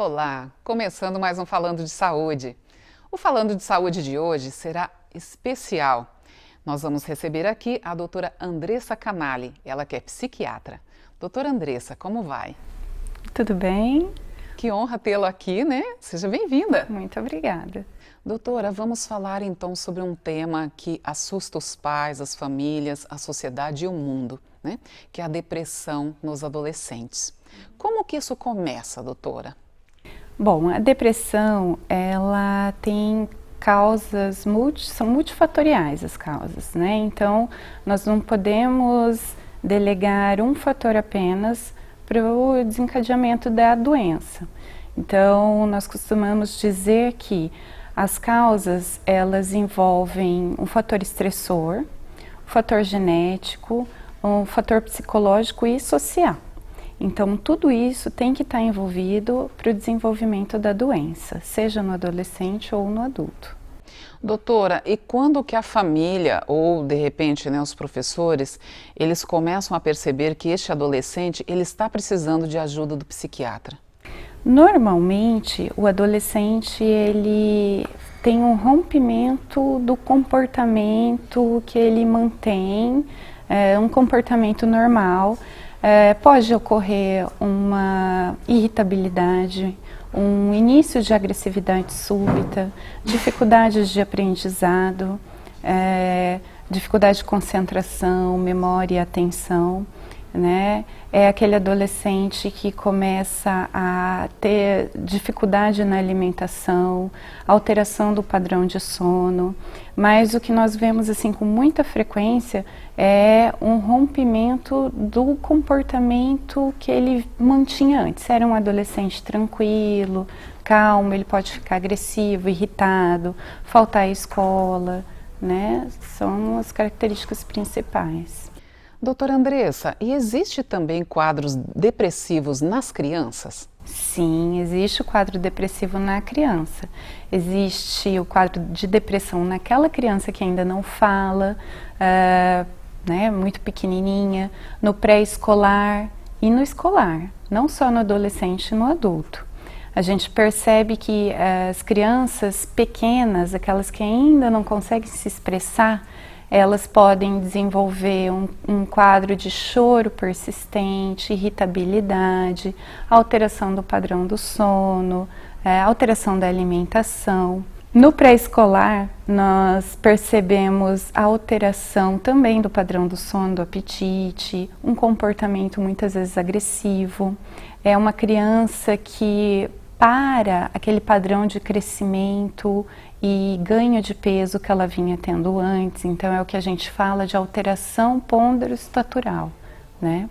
Olá, começando mais um Falando de Saúde. O Falando de Saúde de hoje será especial. Nós vamos receber aqui a doutora Andressa Canali, ela que é psiquiatra. Doutora Andressa, como vai? Tudo bem? Que honra tê-la aqui, né? Seja bem-vinda. Muito obrigada. Doutora, vamos falar então sobre um tema que assusta os pais, as famílias, a sociedade e o mundo, né? Que é a depressão nos adolescentes. Como que isso começa, doutora? Bom, a depressão, ela tem causas, são multifatoriais as causas, né? Então, nós não podemos delegar um fator apenas para o desencadeamento da doença. Então, nós costumamos dizer que as causas, elas envolvem um fator estressor, um fator genético, um fator psicológico e social. Então, tudo isso tem que estar envolvido para o desenvolvimento da doença, seja no adolescente ou no adulto. Doutora, e quando que a família ou, de repente, né, os professores, eles começam a perceber que este adolescente, ele está precisando de ajuda do psiquiatra? Normalmente, o adolescente, ele tem um rompimento do comportamento que ele mantém, um comportamento normal. Pode ocorrer uma irritabilidade, um início de agressividade súbita, dificuldades de aprendizado, dificuldade de concentração, memória e atenção, né? É aquele adolescente que começa a ter dificuldade na alimentação, alteração do padrão de sono, mas o que nós vemos assim com muita frequência é um rompimento do comportamento que ele mantinha antes. Era um adolescente tranquilo, calmo, ele pode ficar agressivo, irritado, faltar à escola, né? São as características principais. Doutora Andressa, e existe também quadros depressivos nas crianças? Sim, existe o quadro depressivo na criança. Existe o quadro de depressão naquela criança que ainda não fala, né, muito pequenininha, no pré-escolar e no escolar, não só no adolescente e no adulto. A gente percebe que as crianças pequenas, aquelas que ainda não conseguem se expressar, elas podem desenvolver um quadro de choro persistente, irritabilidade, alteração do padrão do sono, alteração da alimentação. No pré-escolar, nós percebemos a alteração também do padrão do sono, do apetite, um comportamento muitas vezes agressivo. É uma criança que para aquele padrão de crescimento e ganho de peso que ela vinha tendo antes, então é o que a gente fala de alteração pondero-estatural, né?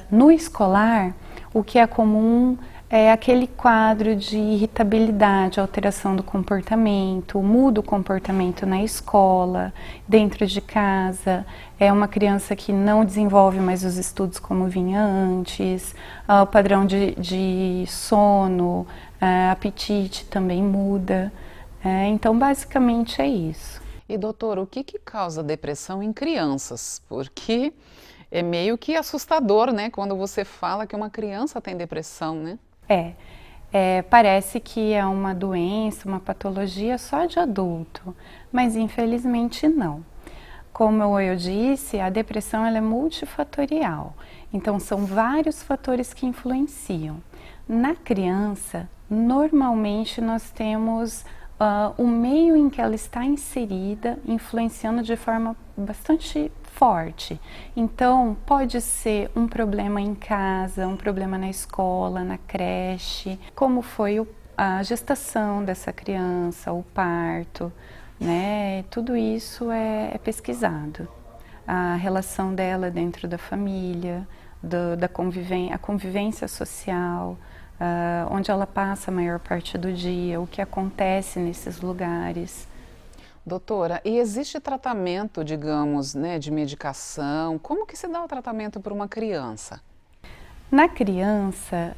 No escolar, o que é comum é aquele quadro de irritabilidade, alteração do comportamento, muda o comportamento na escola, dentro de casa, é uma criança que não desenvolve mais os estudos como vinha antes, o padrão de sono, apetite também muda. Então, basicamente é isso. E doutor, o que causa depressão em crianças? Porque é meio que assustador, né, quando você fala que uma criança tem depressão, né? Parece que é uma doença, uma patologia só de adulto, mas infelizmente não. Como eu disse, a depressão ela é multifatorial, então são vários fatores que influenciam. Na criança, normalmente nós temos o meio em que ela está inserida influenciando de forma bastante forte. Então, pode ser um problema em casa, um problema na escola, na creche, como foi a gestação dessa criança, o parto, né? Tudo isso é pesquisado. A relação dela dentro da família, a convivência social, onde ela passa a maior parte do dia, o que acontece nesses lugares. Doutora, e existe tratamento, digamos, né, de medicação? Como que se dá o tratamento para uma criança? Na criança,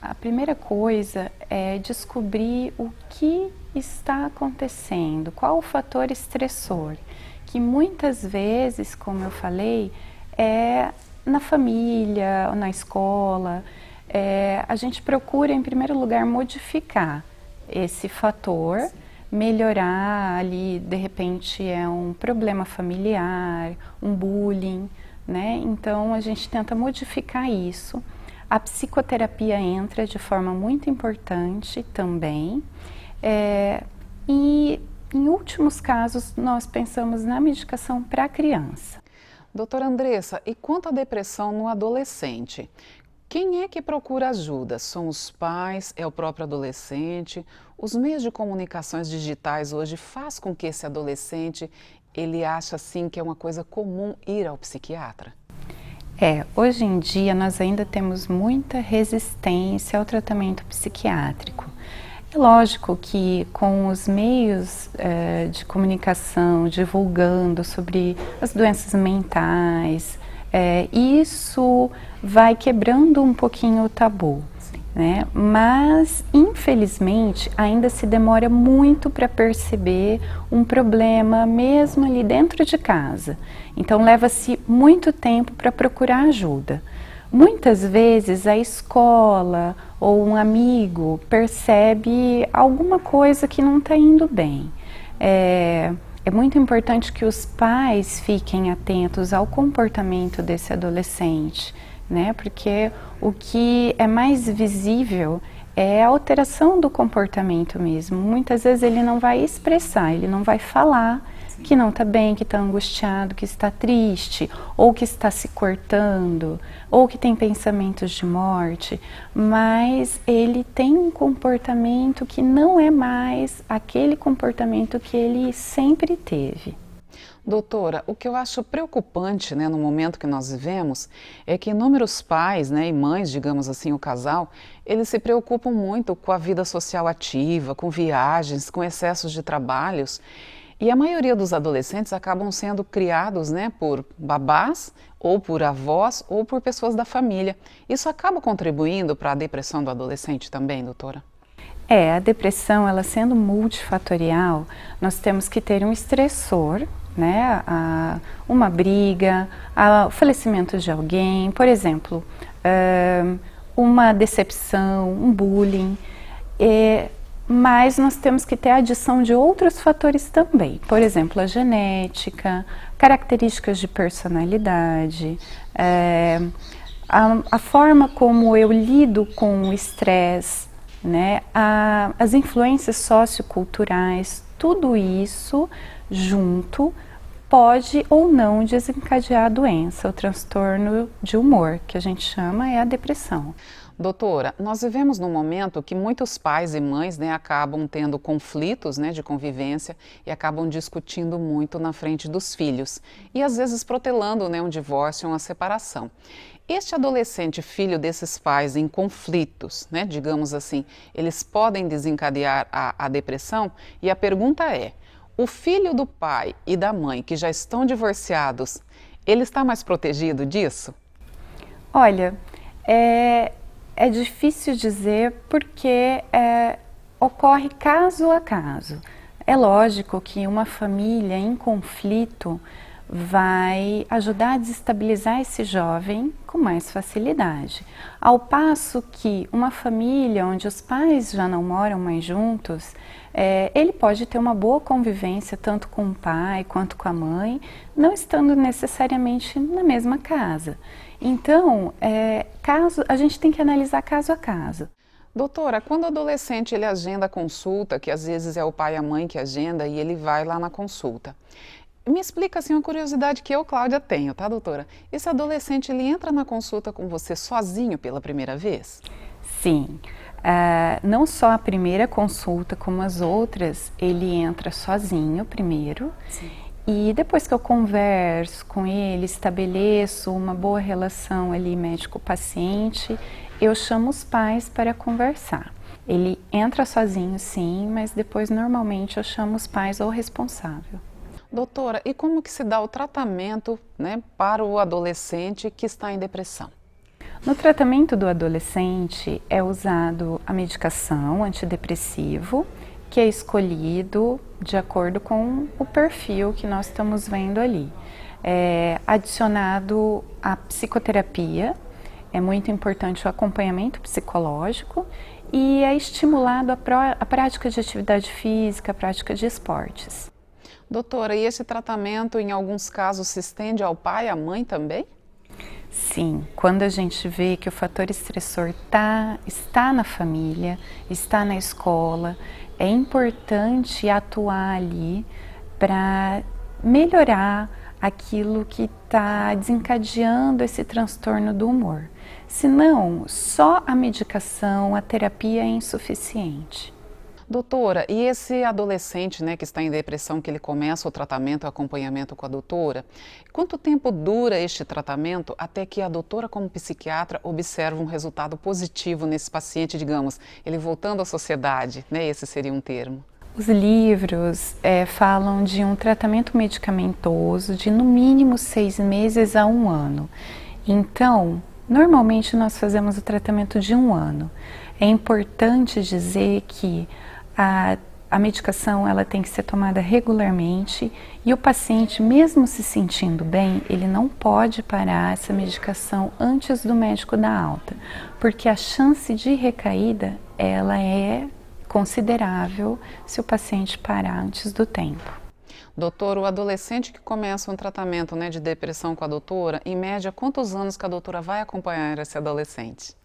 a primeira coisa é descobrir o que está acontecendo, qual o fator estressor, que muitas vezes, como eu falei, é na família, na escola, a gente procura, em primeiro lugar, modificar esse fator, melhorar ali, de repente é um problema familiar, um bullying, né? Então a gente tenta modificar isso. A psicoterapia entra de forma muito importante também. E em últimos casos nós pensamos na medicação para a criança. Doutora Andressa, e quanto à depressão no adolescente? Quem é que procura ajuda? São os pais? É o próprio adolescente? Os meios de comunicações digitais hoje faz com que esse adolescente ele ache assim que é uma coisa comum ir ao psiquiatra? Hoje em dia nós ainda temos muita resistência ao tratamento psiquiátrico. É lógico que com os meios de comunicação divulgando sobre as doenças mentais, isso vai quebrando um pouquinho o tabu, né? Mas infelizmente ainda se demora muito para perceber um problema mesmo ali dentro de casa. Então leva-se muito tempo para procurar ajuda. Muitas vezes a escola ou um amigo percebe alguma coisa que não está indo bem. É muito importante que os pais fiquem atentos ao comportamento desse adolescente, né? Porque o que é mais visível é a alteração do comportamento mesmo. Muitas vezes ele não vai expressar, ele não vai falar que não está bem, que está angustiado, que está triste, ou que está se cortando, ou que tem pensamentos de morte, mas ele tem um comportamento que não é mais aquele comportamento que ele sempre teve. Doutora, o que eu acho preocupante, né, no momento que nós vivemos é que inúmeros pais, né, e mães, digamos assim, o casal, eles se preocupam muito com a vida social ativa, com viagens, com excessos de trabalhos. E a maioria dos adolescentes acabam sendo criados, né, por babás, ou por avós, ou por pessoas da família. Isso acaba contribuindo para a depressão do adolescente também, doutora? A depressão, ela sendo multifatorial, nós temos que ter um estressor, né, uma briga, o falecimento de alguém, por exemplo, uma decepção, um bullying. Mas nós temos que ter a adição de outros fatores também, por exemplo, a genética, características de personalidade, a forma como eu lido com o estresse, né, as influências socioculturais, tudo isso junto pode ou não desencadear a doença, o transtorno de humor, que a gente chama a depressão. Doutora, nós vivemos num momento que muitos pais e mães, né, acabam tendo conflitos, né, de convivência e acabam discutindo muito na frente dos filhos e às vezes protelando, né, um divórcio ou uma separação. Este adolescente, filho desses pais em conflitos, né, digamos assim, eles podem desencadear a depressão? E a pergunta é, o filho do pai e da mãe que já estão divorciados, ele está mais protegido disso? Olha, é difícil dizer porque ocorre caso a caso. É lógico que uma família em conflito vai ajudar a desestabilizar esse jovem com mais facilidade. Ao passo que uma família onde os pais já não moram mais juntos, ele pode ter uma boa convivência tanto com o pai quanto com a mãe, não estando necessariamente na mesma casa. Então, a gente tem que analisar caso a caso. Doutora, quando o adolescente ele agenda a consulta, que às vezes é o pai e a mãe que agenda e ele vai lá na consulta, me explica assim uma curiosidade que eu, Cláudia, tenho, tá, doutora? Esse adolescente ele entra na consulta com você sozinho pela primeira vez? Sim. Não só a primeira consulta, como as outras, ele entra sozinho primeiro. Sim. E depois que eu converso com ele, estabeleço uma boa relação ali médico-paciente, eu chamo os pais para conversar. Ele entra sozinho, sim, mas depois normalmente eu chamo os pais ou o responsável. Doutora, e como que se dá o tratamento, né, para o adolescente que está em depressão? No tratamento do adolescente é usado a medicação antidepressivo, que é escolhido de acordo com o perfil que nós estamos vendo ali. Adicionado a psicoterapia É muito importante o acompanhamento psicológico e é estimulado a prática de atividade física, a prática de esportes. Doutora, e esse tratamento em alguns casos se estende ao pai e à mãe também? Sim, quando a gente vê que o fator estressor está na família, está na escola, é importante atuar ali para melhorar aquilo que está desencadeando esse transtorno do humor. Senão, só a medicação, a terapia é insuficiente. Doutora, e esse adolescente, né, que está em depressão, que ele começa o tratamento, o acompanhamento com a doutora, quanto tempo dura este tratamento até que a doutora, como psiquiatra, observa um resultado positivo nesse paciente, digamos, ele voltando à sociedade, né, esse seria um termo? Os livros falam de um tratamento medicamentoso de no mínimo 6 meses a 1 ano. Então, normalmente nós fazemos o tratamento de 1 ano. É importante dizer que a medicação ela tem que ser tomada regularmente e o paciente, mesmo se sentindo bem, ele não pode parar essa medicação antes do médico dar alta, porque a chance de recaída ela é considerável se o paciente parar antes do tempo. Doutor, o adolescente que começa um tratamento, né, de depressão com a doutora, em média, quantos anos que a doutora vai acompanhar esse adolescente?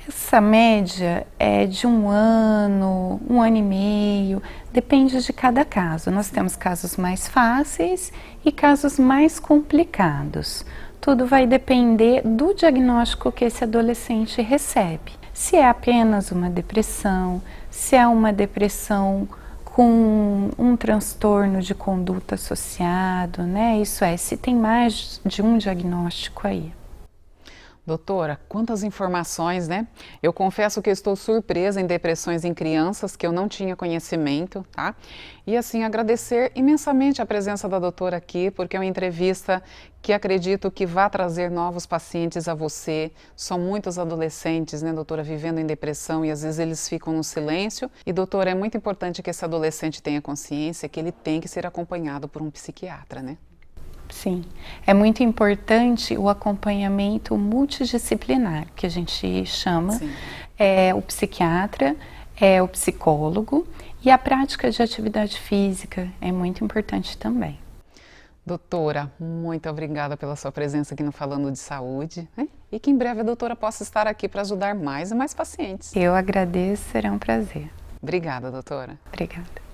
Essa média é de 1 ano, 1 ano e meio, depende de cada caso. Nós temos casos mais fáceis e casos mais complicados. Tudo vai depender do diagnóstico que esse adolescente recebe. Se é apenas uma depressão, se é uma depressão com um transtorno de conduta associado, né? Isso é, se tem mais de um diagnóstico aí. Doutora, quantas informações, né? Eu confesso que estou surpresa em depressões em crianças, que eu não tinha conhecimento, tá? E assim, agradecer imensamente a presença da doutora aqui, porque é uma entrevista que acredito que vai trazer novos pacientes a você. São muitos adolescentes, né, doutora, vivendo em depressão e às vezes eles ficam no silêncio. E, doutora, é muito importante que esse adolescente tenha consciência que ele tem que ser acompanhado por um psiquiatra, né? Sim, é muito importante o acompanhamento multidisciplinar, que a gente chama. Sim. É o psiquiatra, é o psicólogo e a prática de atividade física é muito importante também. Doutora, muito obrigada pela sua presença aqui no Falando de Saúde, né? E que em breve a doutora possa estar aqui para ajudar mais e mais pacientes. Eu agradeço, será um prazer. Obrigada, doutora. Obrigada.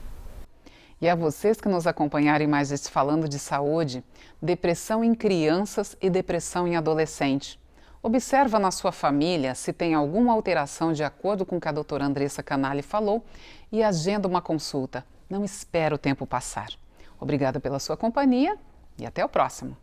E a vocês que nos acompanharem mais este Falando de Saúde, depressão em crianças e depressão em adolescente. Observa na sua família se tem alguma alteração de acordo com o que a doutora Andressa Canali falou e agenda uma consulta. Não espere o tempo passar. Obrigada pela sua companhia e até o próximo.